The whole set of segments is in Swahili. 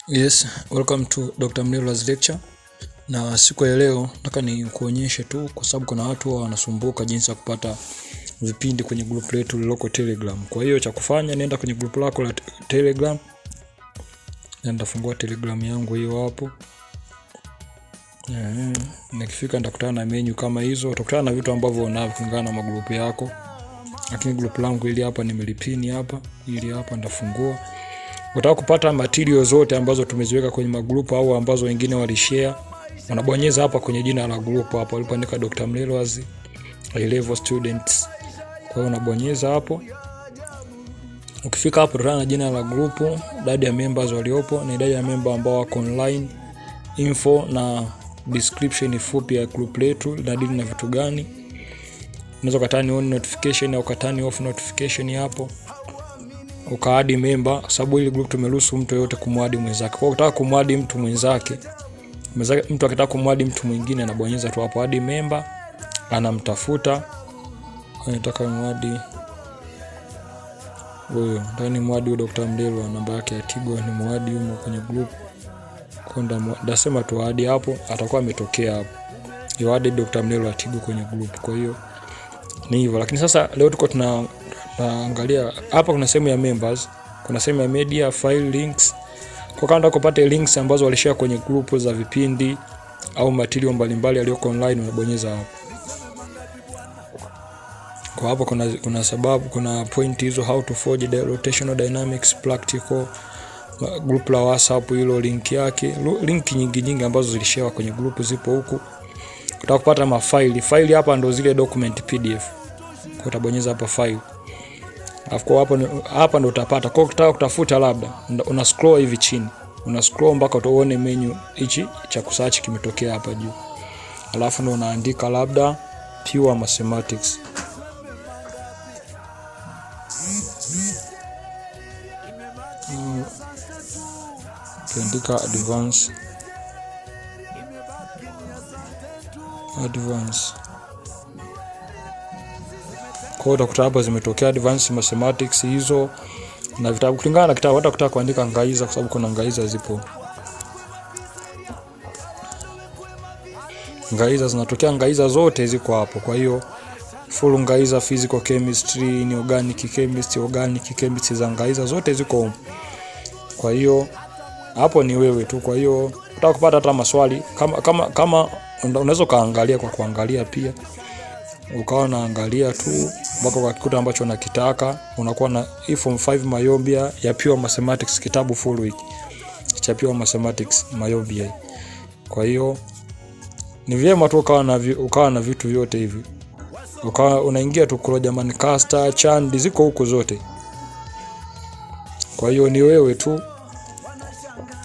Yes, welcome to Dr. Mlelwa's lecture. Na siku ya leo nataka ni kuonyeshe tu, kwa sababu kuna watu wanasumbuka jinsi ya kupata vipindi kwenye group letu liloko Telegram. Kwa hiyo cha kufanya, nenda kwenye group lako la Telegram. Nenda fungua Telegram yangu hiyo hapo. Nikifika nitakutana na menu kama hizo, utakutana na vitu ambavyo unavyo kulingana na magrupu yako. Lakini group langu hili hapa nimelipini hapa, ili hapa nitafungua. Unataka kupata matilio zote ambazo tumeziweka kwenye magrupu au ambazo wengine walishare, unabonyeza hapa kwenye jina la group hapo walipoandika Dr. Mlelwa's A-level students. Kwa hiyo unabonyeza hapo. Ukifika hapo utakutana na jina la group, idadi ya members waliopo na idadi ya member ambao wako online, info na description fupi ya group letu na dini na vitu gani. Unaweza kutani on notification au kutani off notification hapo. Ukaadi member, sababu ile group tumeruhusu mtu yote kumwadi mwenzake. Kwa ukitaka kumwadi mtu mwenzake, mtu akitaka kumwadi mtu mwingine anabonyeza tu hapo add member, anamtafuta. Anataka mwadi huyo, ndani mwadi Dr. Mlelwa, namba yake ya Tigo ni mwadi huko kwenye group. Konda ndasema tu add hapo, atakuwa ametokea hapo. You add Dr. Mlelwa Tigo kwenye group. Kwa hiyo ni hivyo. Lakini sasa leo tuko tunaangalia hapa, kuna sehemu ya members, kuna sehemu ya media, file, links. Kwa kama unataka kupata links ambazo walishare kwenye group za vipindi au matilio mbalimbali yaliyoko online, unabonyeza hapo. Kwa hapo kuna sababu, kuna point hizo, how to forge the rotational dynamics practical, group la WhatsApp hilo link yake, link nyingi ambazo zilishare kwenye group zipo huku. Unataka kupata mafaili hapa ndo zile document PDF. Kwa utabonyeza hapa file. Alafu hapa ndo utapata. Kwa ukitaka kutafuta labda una scroll hivi chini. Una scroll mpaka utaone menu hichi cha kusearch kimetokea hapa juu. Alafu ndo unaandika labda pure mathematics. Ukiandika advance. Kwa utakuta hapa zimetokea advanced mathematics hizo na vitabu kulingana na kitabu. Hata kutaka kuandika ngaiza, kwa sababu kuna ngaiza zipo. Ngaiza zinatokea, ngaiza zote ziko hapo. Kwa hiyo full ngaiza, physical chemistry, inorganic chemistry, organic chemistry, za ngaiza zote ziko huko. Kwa hiyo hapo ni wewe tu. Kwa hiyo unataka kupata hata maswali kama unaweza kaangalia kwa kuangalia pia. Ukawa unaangalia tu mpaka kwa kikuta ambacho unakitaka. Unakuwa na form 5 Mayombia ya pure mathematics, kitabu full week cha pure mathematics Mayombia. Kwa hiyo ni vyema tu ukawa na vitu vyote hivi. Ukawa unaingia tu kwa jamani, caster chandi ziko huko zote. Kwa hiyo ni wewe tu.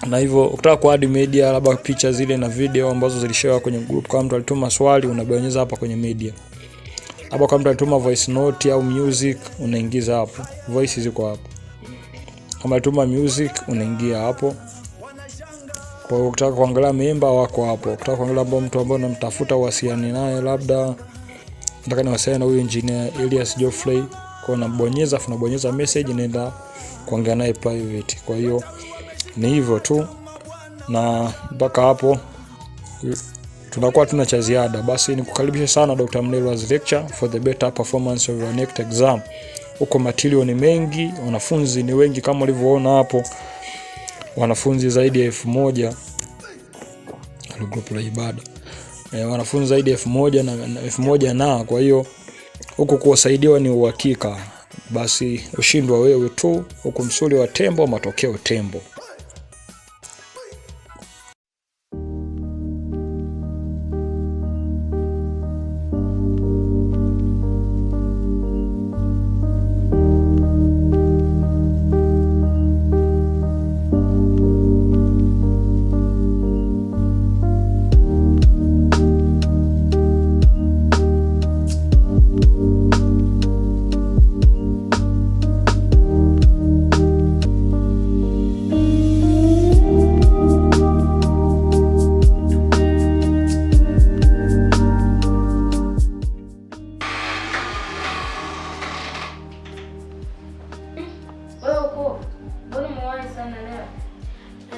Na hivyo ukitaka kuadd media, labda picha zile na video ambazo zilishare kwenye group, kama mtu alituma swali unabonyeza hapa kwenye media. Hapo kama mtu alituma voice note au music unaingiza hapo. Voice ziko hapo. Kama alituma music unaingia hapo. Kwa hiyo ukitaka kuangalia member wako hapo. Ukitaka kuangalia mtu ambaye unamtafuta uwasiliane naye, labda nataka niwasiliane na huyu engineer Elias Geoffrey, kwa unabonyeza afu unabonyeza message, nenda kuongea naye private. Kwa hiyo ni hivyo tu, na mpaka hapo tunakuwa tuna cha ziada. Basi nikukaribisha sana Dr. Mlelwa's lecture for the better performance of your next exam. Huko matilio ni mengi, wanafunzi ni wengi kama ulivyoona hapo. Wanafunzi zaidi ya 1000 group la ibada. Wanafunzi zaidi ya 1000 na kwa hiyo huko kuwasaidiwa ni uhakika. Basi ushindwa wewe tu, huko msuli wa tembo, matokeo tembo.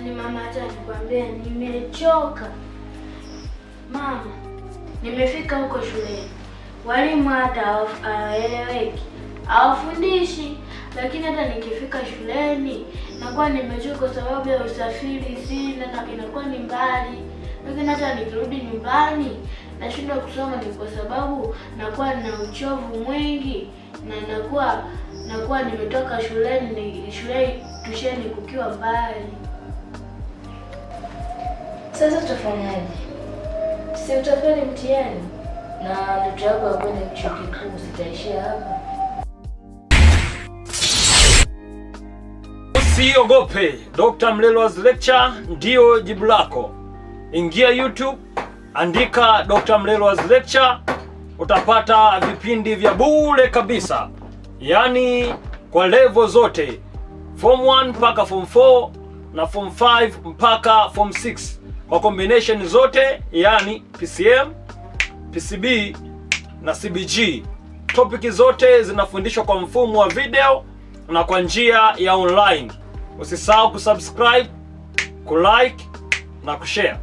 Yaani mama, acha nikwambie, nimechoka. Mama, nimefika huko shuleni. Walimu hata hawaeleweki. Hawafundishi, lakini hata nikifika shuleni nakuwa nimechoka kwa sababu ya usafiri sina na inakuwa ni mbali. Lakini hata nikirudi nyumbani nashindwa kusoma, ni kwa sababu nakuwa na uchovu mwingi na nakuwa nimetoka shuleni tusheni kukiwa mbali. Sasa tutafanyaje? Si utafeli mtihani na ndoto yako ya kwenda chuo kikuu zitaishia hapa. Usiogope, Dr. Mlelwa's lecture ndio jibu lako. Ingia YouTube, andika Dr. Mlelwa's lecture, utapata vipindi vya bure kabisa. Yaani kwa level zote, Form 1 mpaka Form 4 na Form 5 mpaka Form 6. Kwa combination zote, yani PCM, PCB na CBG. Topic zote zinafundishwa kwa mfumo wa video na kwa njia ya online. Usisahau kusubscribe, kulike na kushare.